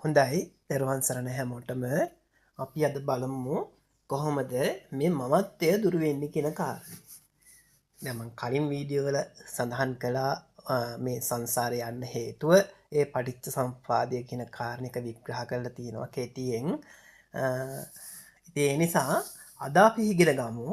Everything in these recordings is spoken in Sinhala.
හොඳයි දරුවන් සරණ හැමෝටම අපි අද බලමු කොහොමද මේ මමත්වය දුරු වෙන්නේ කියන කාරණේ. දැන් මම කලින් වීඩියෝ වල සඳහන් කළා මේ සංසාරේ යන්න හේතුව ඒ පටිච්ච සමුප්පාදය කියන කාරණේක විග්‍රහ කරලා තියෙනවා කෙටියෙන්. ඉතින් ඒ නිසා අද අපි ඉගෙන ගමු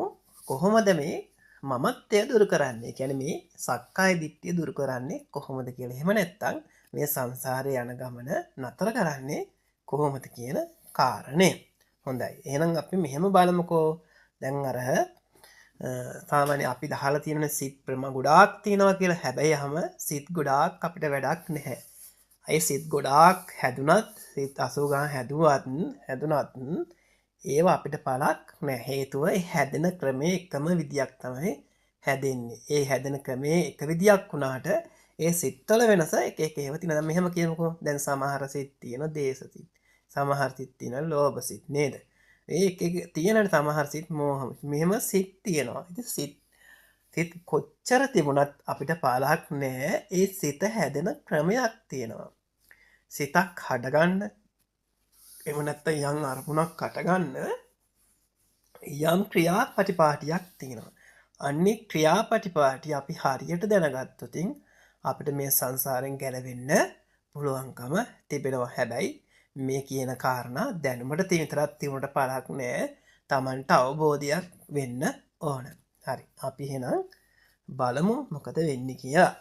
කොහොමද මේ මමත්වය දුරු කරන්නේ. කියන්නේ මේ සක්කාය දිට්ඨිය දුරු කරන්නේ කොහොමද කියලා. එහෙම නැත්නම් මේ සංසාරේ යන ගමන නතර කරන්නේ කොහොමද කියන කාරණය. හොඳයි. එහෙනම් අපි මෙහෙම බලමුකෝ. දැන් අර සාමාන්‍ය අපි දහලා තියෙන සිත් ප්‍රම ගොඩාක් තියෙනවා කියලා. හැබැයි සිත් ගොඩාක් අපිට වැඩක් නැහැ. අය සිත් ගොඩාක් හැදුනත් සිත් 80 ගණන් හැදුනත් ඒවා අපිට පළක් නැහැ. හේතුව ඒ හැදෙන ක්‍රමේ එකම විදියක් තමයි හැදෙන්නේ. ඒ හැදෙන ක්‍රමේ එක විදියක් වුණාට ඒ සිත්වල වෙනස එක එක ඒවා තියෙනවා. දැන් මෙහෙම කියමුකෝ. දැන් සමහර සිත් තියෙන දේශ සිත්. සමහර සිත් තියෙන ලෝභ සිත් නේද? ඒ එක එක තියෙන සමහර සිත් මෝහ. මෙහෙම සිත් තියෙනවා. ඉතින් සිත් කොච්චර තිබුණත් අපිට පාලක් නැහැ. ඒ සිත හැදෙන ක්‍රමයක් තියෙනවා. සිතක් හඩගන්න එම නැත්නම් යම් අරමුණක් අටගන්න යම් ක්‍රියාපටිපාටියක් තියෙනවා. අන්නේ ක්‍රියාපටිපාටි අපි හරියට දැනගත්තොත් අපිට මේ සංසාරයෙන් ගැලවෙන්න පුළුවන්කම තිබෙනවා. හැබැයි මේ කියන කාරණා දැනුමට විතරක් තිබුණට පළක් නෑ. Tamanට අවබෝධයක් වෙන්න ඕන. හරි. අපි එහෙනම් බලමු මොකද වෙන්නේ කියලා.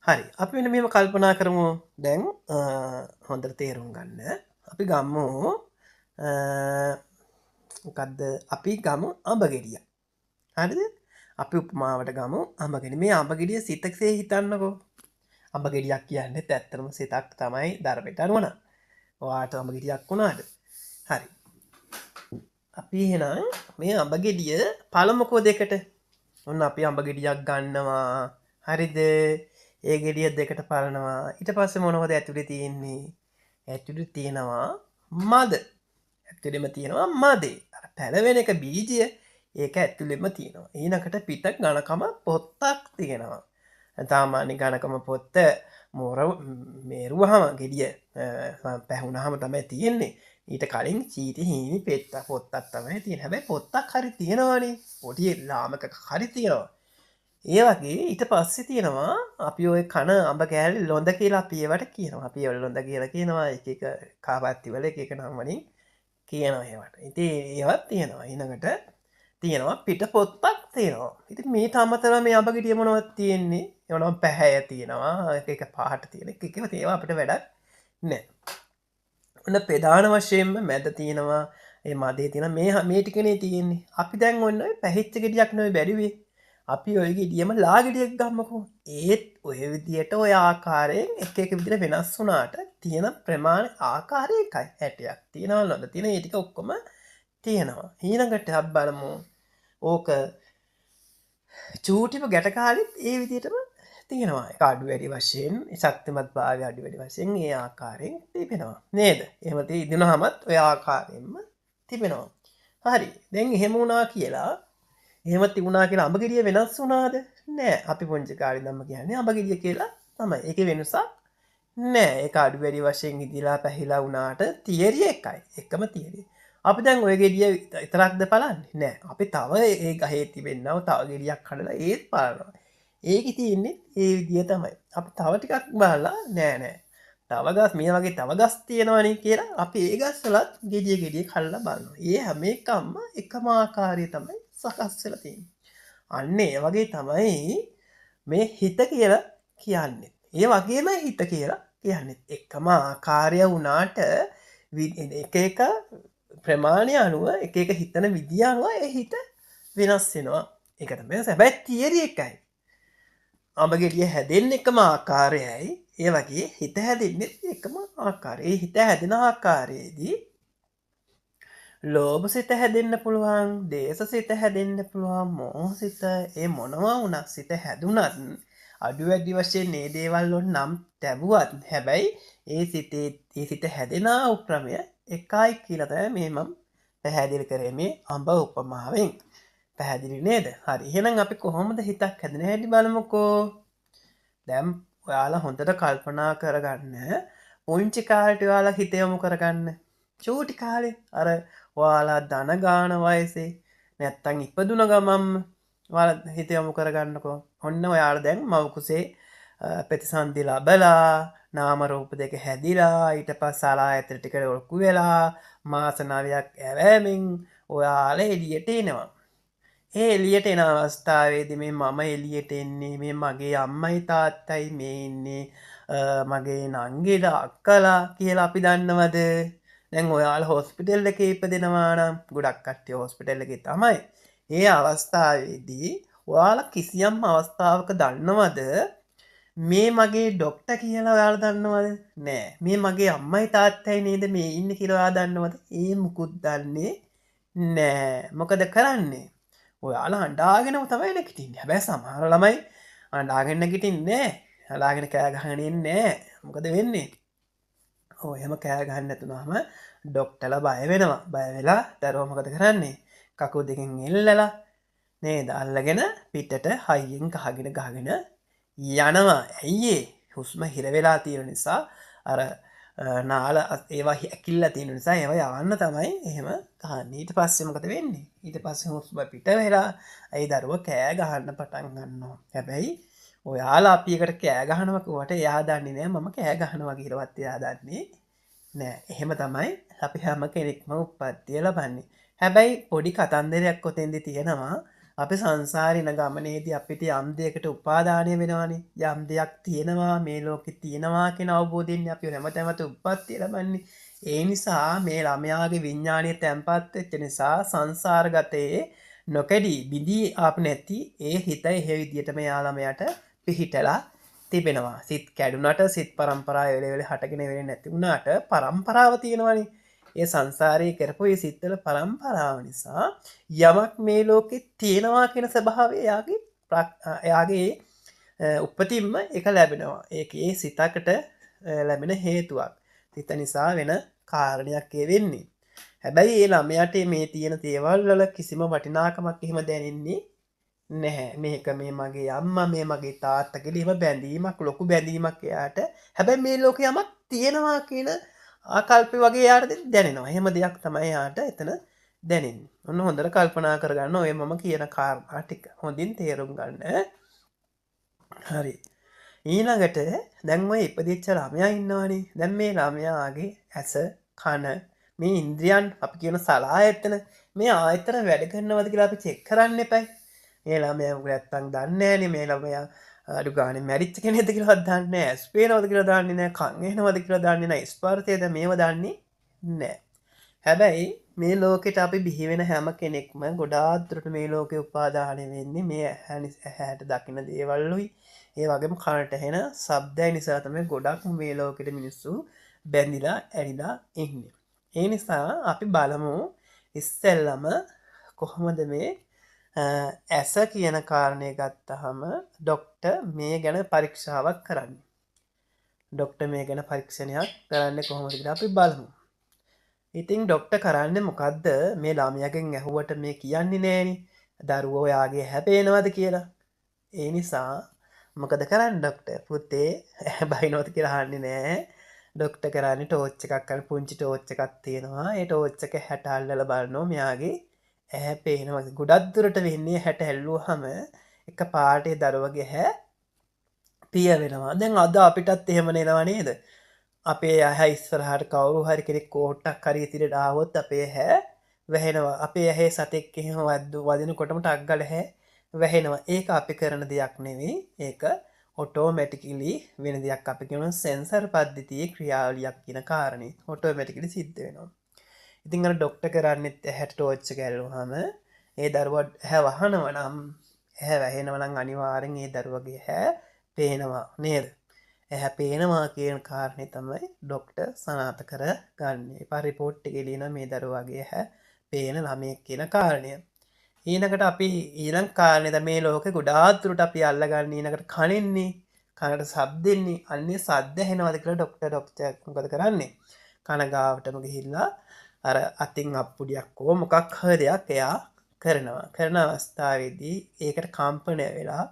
හරි. අපි මෙන්න මෙහෙම කල්පනා කරමු. දැන් හොඳට තේරුම් ගන්න. අපි ගමු මොකද්ද? අපි ගමු අඹ ගෙඩිය. හරිද? අපි උපමාවට ගමු අඹ ගෙඩිය. මේ අඹ ගෙඩිය සිතකසේ හිතන්නකෝ. අඹ ගෙඩියක් කියන්නේ ඇත්තටම සිතක් තමයි ධර්මයට අනුව නම්. ඔයාට අඹ ගෙඩියක් වුණාද? හරි. අපි එහෙනම් මේ අඹ ගෙඩිය පළමුකෝ දෙකට. ඔන්න අපි අඹ ගෙඩියක් ගන්නවා. හරිද? ඒ ගෙඩිය දෙකට පලනවා. ඊට පස්සේ මොනවද ඇතුලේ තියෙන්නේ? ඇතුලේ තියෙනවා මද. ඇතුලේම තියෙනවා මදේ. අර පැලවෙන එක බීජය ඒක ඇතුලේම තියෙනවා. ඊනකට පිට ඝනකම පොත්තක් තියෙනවා. සාමාන්‍ය ඝනකම පොත්ත මේරුවහම ගෙඩිය පැහුණාම තමයි තියෙන්නේ. ඊට කලින් චීටි හීනි පෙත්ත පොත්තක් තමයි තියෙන්නේ. හැබැයි පොත්තක් හරි තියෙනවානේ. පොඩි ලාමක හරි තියෙනවා. ඒ වගේ ඊට පස්සේ තියෙනවා අපි ඔය කන අඹ කෑලි ලොඳ කියලා අපි ඒවට කියනවා. අපි ඒවල ලොඳ කියලා කියනවා. එක එක කාපත්ති වල එක එක නම් වලින් කියනවා ඒවට. ඉතින් ඒවත් තියෙනවා. ඊළඟට තියෙනවා පිට පොත්තක් තියෙනවා. ඉතින් මේට අමතරව මේ අඹ ගෙඩිය මොනවද තියෙන්නේ? ඒවනම් පැහැය තියෙනවා. එක එක පාට තියෙන. එක එක ඒවා අපිට වැඩක් නැහැ. ඔන්න ප්‍රධාන වශයෙන්ම මැද තියෙනවා. ඒ මදේ තියෙන මේ ටිකනේ තියෙන්නේ. අපි දැන් ඔන්න ඔය පැහිච්ච ගෙඩියක් නෙවෙයි බැරිවේ. අපි ඔය ගෙඩියම ලා ගෙඩියක් ගන්නකො. ඒත් ඔය විදියට ඔය ආකාරයෙන් එක එක විදිහට වෙනස් වුණාට තියෙන ප්‍රමාණ ආකාරය එකයි. හැටයක් තියෙනවා නේද? තියෙන ඒ ටික ඔක්කොම තියෙනවා. ඊළඟට අපි බලමු. ඕක චූටිම ගැට කාලෙත් ඒ විදිහටම තියෙනවා. ඒක අඩු වැඩි වශයෙන් ශක්තිමත් භාවය අඩු වැඩි වශයෙන් ඒ ආකාරයෙන් තිබෙනවා. නේද? එහෙම තිබුණාමත් ඔය ආකාරයෙන්ම තිබෙනවා. හරි. දැන් එහෙම වුණා කියලා එහෙම තිබුණා කියලා අඹ ගෙඩිය වෙනස් වුණාද? නෑ. අපි පොන්චි කාලේ ඉඳන්ම කියන්නේ අඹ ගෙඩිය කියලා තමයි. ඒකේ වෙනසක් නෑ. ඒක අඩු වැඩි වශයෙන් ඉදිලා පැහිලා වුණාට තියරිය එකයි. එකම තියරිය. අපි දැන් ওই ගෙඩිය විතරක්ද බලන්නේ? නෑ. අපි තව ඒ ගහේ තිබෙන්නව තව ගෙඩියක් හදලා ඒත් බලනවා. ඒකේ තියෙන්නේ ඒ විදිය තමයි. අපි තව ටිකක් බලලා නෑ. තව ගස් මේ වගේ තව ගස් තියෙනවනේ කියලා අපි ඒ ගස් වලත් ගෙඩිය කල්ලා බලනවා. ඒ හැම එකක්ම එකම ආකාරය තමයි සකස් වෙලා තියෙන්නේ. අන්න ඒ වගේ තමයි මේ හිත කියලා කියන්නේ. ඒ වගේම හිත කියලා කියන්නේ. එකම ආකාරය වුණාට එක එක ප්‍රමාණය අනුව එක එක හිතන විදිය අනුව ඒ හිත වෙනස් වෙනවා. ඒක තමයි හැබැයි තියරි එකයි. අඹ ගෙඩිය හැදෙන්නේ එකම ආකාරයයි. ඒ වගේ හිත හැදෙන්නේ එකම ආකාරය. ඒ හිත හැදෙන ආකාරයේදී ලෝභ සිත හැදෙන්න පුළුවන්, දේශ සිත හැදෙන්න පුළුවන්, මෝහ සිත, ඒ මොනවා වුණත් සිත හැදුනත් අඩු වැඩි වශයෙන් මේ දේවල් වල නම් ලැබුවත් හැබැයි ඒ සිත හැදෙන උපක්‍රමය එකයි කියලා තමයි මේ මම පැහැදිලි කරේ මේ අඹ උපමාවෙන්. පැහැදිලි නේද? හරි. එහෙනම් අපි කොහොමද හිතක් හැදෙන හැටි බලමුකෝ. දැන් ඔයාලා හොඳට කල්පනා කරගන්න පුංචි කාලට ඔයාලා හිත යොමු කරගන්න. චූටි කාලේ අර ඔයාලා ධන ගාන වයසේ නැත්තම් ඉපදුන ගමම්ම ඔයාලා හිත යොමු කරගන්නකෝ. ඔන්න ඔයාලා දැන් මව් කුසේ ප්‍රතිසන්දි ලබලා නාම රූප දෙක හැදිලා ඊට පස්සේ ආයතන ටික ලොකු වෙලා මාස 9ක් ඇවෑමෙන් ඔයාලා එළියට එනවා. ඒ එළියට එන අවස්ථාවේදී මේ මම එළියට එන්නේ මේ මගේ අම්මයි තාත්තයි මේ ඉන්නේ මගේ නංගිලා අක්කලා කියලා අපි දන්නවද? දැන් ඔයාලා හොස්පිටල් එකේ ඉපදෙනවා නම් ගොඩක් කට්ටිය හොස්පිටල් එකේ තමයි. ඒ අවස්ථාවේදී ඔයාලා කිසියම් අවස්ථාවක දන්නවද මේ මගේ ඩොක්ටර් කියලා ඔයාලා දන්නවද? නෑ. මේ මගේ අම්මයි තාත්තයි නේද මේ ඉන්නේ කියලා ඔයාලා දන්නවද? ඒ මුකුත් දන්නේ නෑ. මොකද කරන්නේ? ඔයාලා අඬාගෙනම තමයි නැගිටින්නේ. හැබැයි සමහර ළමයි අඬාගෙන නැගිටින්නේ නෑ. අඬාගෙන කෑ ගහගෙන ඉන්නේ නෑ. මොකද වෙන්නේ? ඔය එහෙම කෑ ගහන්න නැතුනම ඩොක්ටර්ලා බය වෙනවා. බය වෙලා දරුවා මොකද කරන්නේ? කකුල් දෙකෙන් එල්ලලා නේද? අල්ලගෙන පිටට හයියෙන් ගහගෙන යනවා. ඇයි ඒ? හුස්ම හිර වෙලා තියෙන නිසා අර නාල ඒවා ඇකිල්ලා තියෙන නිසා ඒවා යවන්න තමයි එහෙම ගහන්නේ. ඊට පස්සේ මොකද වෙන්නේ? ඊට පස්සේ හුස්ම පිට වෙලා ඒ දරුවා කෑ ගහන්න පටන් ගන්නවා. හැබැයි ඔයාලා අපි එකට කෑ ගහනවා කිව්වට එයා දන්නේ නෑ මම කෑ ගහනවා කියලාවත් එයා දන්නේ නෑ. එහෙම තමයි අපි හැම කෙනෙක්ම උප්පත්තිය ලබන්නේ. හැබැයි පොඩි කතන්දරයක් ඔතෙන්දි තියෙනවා. අපි සංසාරින ගමනේදී අපිට යම් දෙයකට උපාදානය වෙනවානේ. යම් දෙයක් තියෙනවා මේ ලෝකේ තියෙනවා කියන අවබෝධයෙන් අපි හැමතැනම උප්පත්තිය ලබන්නේ. ඒ නිසා මේ ළමයාගේ විඥානීය තැම්පත් වෙච්ච නිසා සංසාරගතයේ නොකඩී බිඳී ආපු නැති ඒ හිත එහෙ විදියටම යා ළමයාට පිහිටලා තිබෙනවා. සිත් කැඩුනට සිත් පරම්පරාව වෙලෙ හටගෙන වෙන්නේ නැති වුණාට පරම්පරාව තියෙනවානේ. ඒ සංසාරයේ කරපු ඒ සිත්වල පරම්පරාව නිසා යමක් මේ ලෝකෙ තියෙනවා කියන ස්වභාවය එයාගේ උපතින්ම එක ලැබෙනවා. ඒකේ සිතකට ලැබෙන හේතුවක්. සිත නිසා වෙන කාරණයක් වෙන්නේ. හැබැයි ඒ ළමයාට මේ තියෙන දේවල් වල කිසිම වටිනාකමක් එහෙම දැනෙන්නේ නැහැ. මේක මේ මගේ අම්මා මේ මගේ තාත්තා කියලා එහෙම බැඳීමක් ලොකු බැඳීමක් එයාට. හැබැයි මේ ලෝකේ යමක් තියෙනවා කියන ආකල්පය වගේ යාට දැනෙනවා. එහෙම දෙයක් තමයි යාට එතන දැනෙන්නේ. ඔන්න හොඳට කල්පනා කරගන්න ඔය මම කියන කාරණා ටික හොඳින් තේරුම් ගන්න. හරි. ඊළඟට දැන් ඔය ඉපදිච්ච ළමයා ඉන්නවනේ. දැන් මේ ළමයාගේ ඇස, කන, මේ ඉන්ද්‍රියන් අපි කියන සලායතන මේ ආයතන වැඩ කරනවද කියලා අපි චෙක් කරන්න එපයි. මේ ළමයා නැත්තම් දන්නේ නැහනේ මේ ළමයා අඩු ගානේ මැරිච්ච කෙනෙක්ද කියලාවත් දන්නේ නැහැ. ඇස් පේනවද කියලා දන්නේ නැහැ. කන් ඇහෙනවද කියලා දන්නේ නැහැ. ස්පර්ශයද මේව දන්නේ නැහැ. හැබැයි මේ ලෝකෙට අපි බිහි වෙන හැම කෙනෙක්ම ගොඩාක් දුරට මේ ලෝකේ උපාදානය වෙන්නේ මේ ඇහැට දකින දේවල්ුයි. ඒ වගේම කනට ඇහෙන ශබ්දය නිසා තමයි ගොඩක් මේ ලෝකෙට මිනිස්සු බැඳිලා ඇලිලා ඉන්නේ. ඒ නිසා අපි බලමු ඉස්සෙල්ලම කොහොමද මේ ඇස කියන කාරණය ගත්තහම ඩොක්ටර් මේ ගැන පරීක්ෂාවක් කරන්නේ. ඩොක්ටර් මේ ගැන පරීක්ෂණයක් කරන්නේ කොහොමද කියලා අපි බලමු. ඉතින් ඩොක්ටර් කරන්නේ මොකද්ද? මේ ළමයාගෙන් ඇහුවට මේ කියන්නේ නෑනේ. දරුවෝ යාගේ හැපේනවද කියලා. ඒ නිසා මොකද කරන්නේ ඩොක්ටර්? පුතේ බයිනවද කියලා අහන්නේ නෑ. ඩොක්ටර් කරන්නේ ටෝච් එකක් අර පුංචි ටෝච් එකක් තියෙනවා. ඒ ටෝච් එක හැට අල්ලලා බලනවා මෙයාගේ ඇහැ පේනවා. ගොඩක් දුරට වෙන්නේ හැට ඇල්ලුවාම එක පාටේ දරුවගේ ඇහැ පිය වෙනවා. දැන් අද අපිටත් එහෙම නෙනවා නේද? අපේ ඇහැ ඉස්සරහට කවුරු හරි කෙනෙක් කෝට්ටක් හරි ඉතිරට ආවොත් අපේ ඇහැ වැහෙනවා. අපේ ඇහි සතෙක් එහෙම වදිනකොටම ටක් ගාලා ඇහැ වැහෙනවා. ඒක අපි කරන දෙයක් නෙවෙයි. ඒක ඔටෝමැටිකලි වෙන දෙයක්. අපි කියනවා සෙන්සර් පද්ධතියේ ක්‍රියාවලියක් කියන කාරණේ. ඔටෝමැටිකලි සිද්ධ වෙනවා. ඉතින් අර ඩොක්ටර් කරන්නේත් ඇහැට ටෝච් එක ඇල්ලුවාම ඒ දරුවා ඇහැ වහනවා නම් ඇහැ වැහෙනවා නම් අනිවාර්යෙන් ඒ දරුවගේ ඇහැ පේනවා නේද? ඇහැ පේනවා කියන කාරණේ තමයි ඩොක්ටර් සනාථ කරගන්නේ. එපා රිපෝට් එකේ ලියන මේ දරුවාගේ ඇහැ පේන ළමයෙක් කියන කාරණය. ඊළඟට අපි ඊළඟ කාරණේ තමයි මේ ලෝකේ ගොඩාක් දුරට අපි අල්ලගන්නේ ඊළඟට කනින්නේ. කනට ශබ්දෙන්නේ. අන්නේ ශබ්ද ඇහෙනවද කියලා ඩොක්ටර් මොකද කරන්නේ? කන ගාවටම ගිහිල්ලා අර අතින් අප්පුඩියක් හෝ මොකක් හරි දෙයක් එයා කරනවා. කරන අවස්ථාවේදී ඒකට කම්පණය වෙලා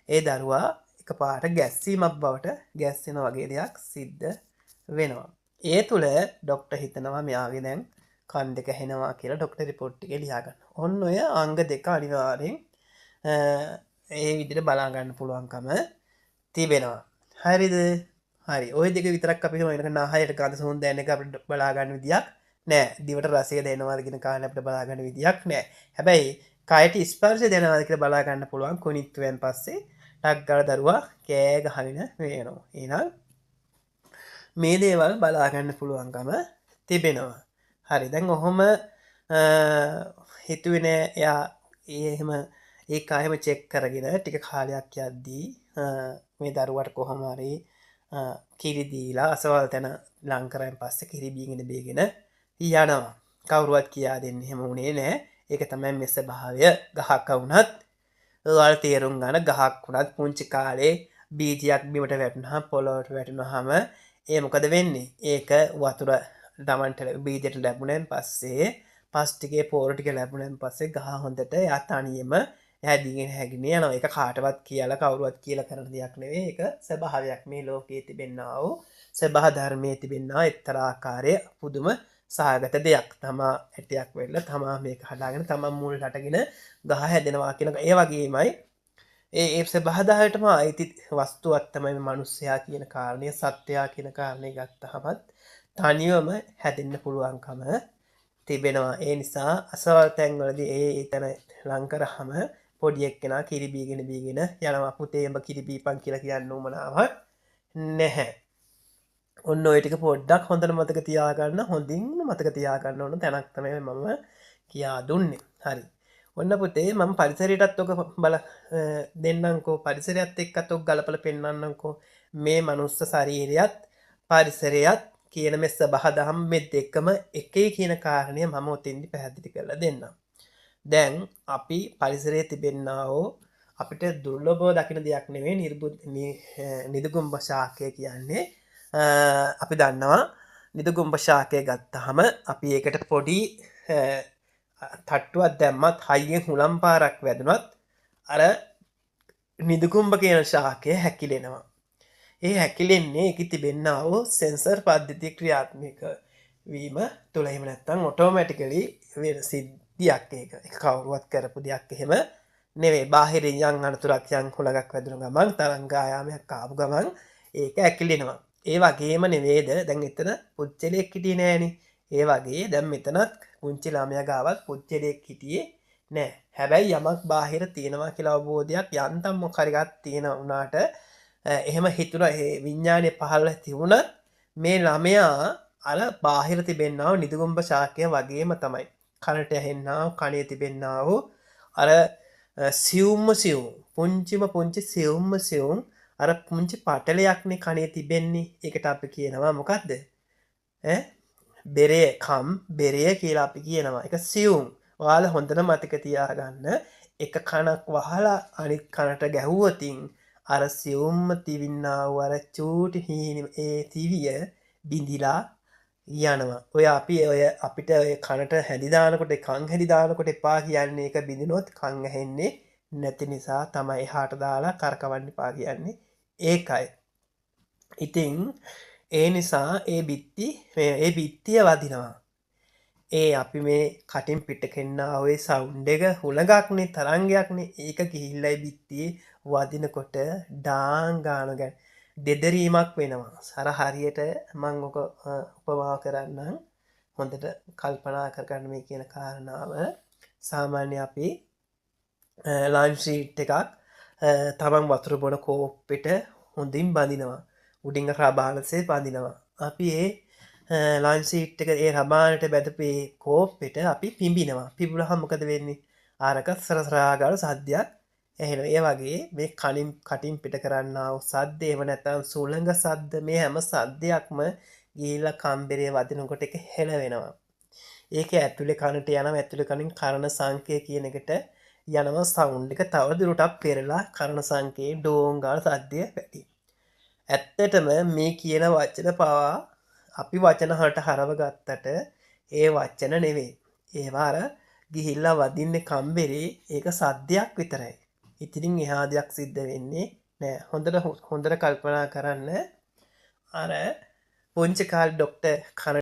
ඒ දරුවා එකපාරට ගැස්සීමක් බවට ගැස්සෙන වගේ දෙයක් සිද්ධ වෙනවා. ඒ තුළ ඩොක්ටර් හිතනවා මෙයාගේ දැන් කන් දෙක ඇහෙනවා කියලා ඩොක්ටර් රිපෝට් එකේ ලියා ගන්න. ඔන්න ඔය අංග දෙක අනිවාර්යෙන් ඒ විදිහට බලා ගන්න පුළුවන්කම තිබෙනවා. හරිද? හරි. ওই දෙක විතරක් අපි හිතමු එනක නාහයට ගඳ සුවඳ දැනෙන එක අපිට බලා ගන්න විදියක් නෑ. දිවට රසය දැනෙනවාද කියන කාරණේ අපිට බලා ගන්න විදියක් නෑ. හැබැයි කයට ස්පර්ශය දැනෙනවාද කියලා බලා ගන්න පුළුවන් කුණිත්වයෙන් පස්සේ ටක් ගාලා දරුවා කෑ ගහගෙන වෙනවා. එහෙනම් මේ දේවල් බලා ගන්න පුළුවන්කම තිබෙනවා. හරි. දැන් ඔහොම හිතුවේ නෑ එයා එහෙම ඒ කායම චෙක් කරගෙන ටික කාලයක් යද්දී මේ දරුවට කොහොම හරි කිරි දීලා අසවල් තැන ලං කරන් පස්සේ කිරි බීගෙන බීගෙන යනවා. කවුරුවත් කියා දෙන්න එහෙම උනේ නෑ. ඒක තමයි මෙස භාවය. ගහක වුණත් ඔයාල තේරුම් ගන්න ගහක් වුණත් පුංචි කාලේ බීජයක් බිමට වැටුනහම පොළොවට වැටුනහම ඒ මොකද වෙන්නේ? ඒක වතුර Tamanට බීජයට ලැබුණෙන් පස්සේ පස් ටිකේ පොර ටික ලැබුණෙන් පස්සේ ගහ හොඳට යා තනියම හැදීගෙන හැගෙන යනවා. ඒක කාටවත් කියලා කවුරුවත් කියලා කරන දෙයක් නෙවෙයි. ඒක ස්වභාවයක් මේ ලෝකයේ තිබෙනා වූ ස්වභාව ධර්මයේ තිබෙනා එක්තරා ආකාරයේ පුදුම සහගත දෙයක්. තමා ඇටයක් වෙන්න තමා මේක හදාගෙන තමා මුල් රටගෙන ගහ හැදෙනවා කියන ඒ වගේමයි ඒ ස්වභාවයටම අයිති වස්තුවක් තමයි මිනිස්සයා කියන කාරණය සත්‍යයා කියන කාරණේ ගත්තහමත් තනියම හැදෙන්න පුළුවන්කම තිබෙනවා. ඒ නිසා අසවල් තැන්වලදී ඒ තැන ලං කරාම පොඩි එක්කෙනා කිරි බීගෙන යනවා. පුතේ උඹ කිරි බීපන් කියලා කියන්න උවමනාවක් නැහැ. ඔන්න ඔය ටික පොඩ්ඩක් හොඳට මතක තියාගන්න. හොඳින් මතක තියාගන්න ඕන තැනක් තමයි මම කියා දුන්නේ. හරි. ඔන්න පුතේ මම පරිසරයටත් ඔක බල දෙන්නම්කෝ. පරිසරයත් එක්කත් ඔක ගලපලා පෙන්නන්නම්කෝ. මේ මනුස්ස ශරීරයත් පරිසරයත් කියන මේ සබහා දහම් මේ දෙකම එකේ කියන කාරණය මම ඔතෙන්දි පැහැදිලි කරලා දෙන්නම්. දැන් අපි පරිසරයේ තිබෙන්නා වූ අපිට දුර්ලභව දකින දෙයක් නෙවෙයි නිදුගුම්බ ශාකය කියන්නේ. අපි දන්නවා නිදුගුම්බ ශාකය ගත්තාම අපි ඒකට පොඩි තට්ටුවක් දැම්මත් හයියෙන් හුලම් පාරක් වැදුනත් අර නිදුගුම්බ කියන ශාකය හැකිලෙනවා. ඒ හැකිලෙන්නේ ඒකේ තිබෙන්නා වූ සෙන්සර් පද්ධතිය ක්‍රියාත්මක වීම තුළ. එහෙම නැත්නම් ඔටෝමැටිකලි වෙන සිද්ධියක් ඒක. ඒක කවුරුවත් කරපු දෙයක් එහෙම නෙවෙයි. බාහිරින් යම් අනතුරක් යම් හුලඟක් වැදුන ගමන් තරංග ආයාමයක් ආපු ගමන් ඒක හැකිලෙනවා. ඒ වගේම නෙවෙයිද දැන් එතන පුච්චලයක් හිටියේ නෑනේ. ඒ වගේ දැන් මෙතනත් පුංචි ළමයා ගාවත් පුච්චලයක් හිටියේ නෑ. හැබැයි යමක් බාහිර තියෙනවා කියලා අවබෝධයක් යන්තම් මොකක් හරි ගන්න තියෙන උනාට එහෙම හිතුණා ඒ විඥානය පහළ තිබුණත් මේ ළමයා අර බාහිර තිබෙන්නා වූ නිදුගුම්බ ශාකය වගේම තමයි. කනට ඇහෙන්නා වූ කනේ තිබෙන්නා වූ අර සියුම් පුංචි සියුම් අර පුංචි පටලයක්නේ කනේ තිබෙන්නේ. ඒකට අපි කියනවා මොකද්ද? බෙරය කියලා අපි කියනවා. ඒක සියුම්. ඔයාලා හොඳට මතක තියාගන්න. එක කනක් වහලා අනිත් කනට ගැහුවොතින් අර සියුම්ම තිබින්නා වූ අර චූටි හීනි ඒ තිවිය බිඳිලා යනවා. ඔය අපිට ඔය කනට හැදි දානකොට කන් හැදි දානකොට එපා කියන්නේ ඒක බිඳිනොත් කන් ඇහෙන්නේ නැති නිසා තමයි එහාට දාලා කරකවන්න එපා කියන්නේ. ඒකයි. ඉතින් ඒ නිසා ඒ බිත්තිය වදිනවා. ඒ අපි මේ කටින් පිට කෙන්නා ඔය සවුන්ඩ් එක හුලඟක්නේ තරංගයක්නේ. ඒක ගිහිල්ලා බිත්තියේ වදිනකොට ඩාන් ගාන ගැන දෙදරීමක් වෙනවා. අර හරියට මම ඔක උපමා කරන්නම්. හොඳට කල්පනා කරගන්න මේ කියන කාරණාව. සාමාන්‍ය අපි ලයිම් ෂීට් එකක් තමන් වතුර බොන කෝප්පෙට හොඳින් බඳිනවා. උඩින් රබානසේ බඳිනවා. අපි ඒ ලයිම් ෂීට් එක ඒ රබානට බැඳපු කෝප්පෙට අපි පිඹිනවා. පිඹුනහම මොකද වෙන්නේ? ආරක සරසරා ගාලා සද්දයක් ඇහෙනවා. ඒ වගේ මේ කටින් පිට කරන්නා වූ සද්ද එහෙම නැත්නම් සුළඟ සද්ද මේ හැම සද්දයක්ම ගිහිල්ලා කම්බරේ වදිනකොට ඒක හෙලවෙනවා. ඒක ඇතුලේ කනට යනවා. ඇතුලේ කනින් කර්ණ සංකේ කියන එකට යනවා සවුන්ඩ් එක තව දුරටත් පෙරලා කර්ණ සංකේ ඩෝං ගාලා සද්දය පැටි. ඇත්තටම මේ කියන වචන පවා අපි වචන වලට හරව ගත්තට ඒ වචන නෙවෙයි. ඒවා අර ගිහිල්ලා වදින්නේ කම්බරේ ඒක සද්දයක් විතරයි. ඉතින් එහා දෙයක් සිද්ධ වෙන්නේ නෑ. හොඳට කල්පනා කරන්න. අර පුංචි කාලේ ඩොක්ටර් කන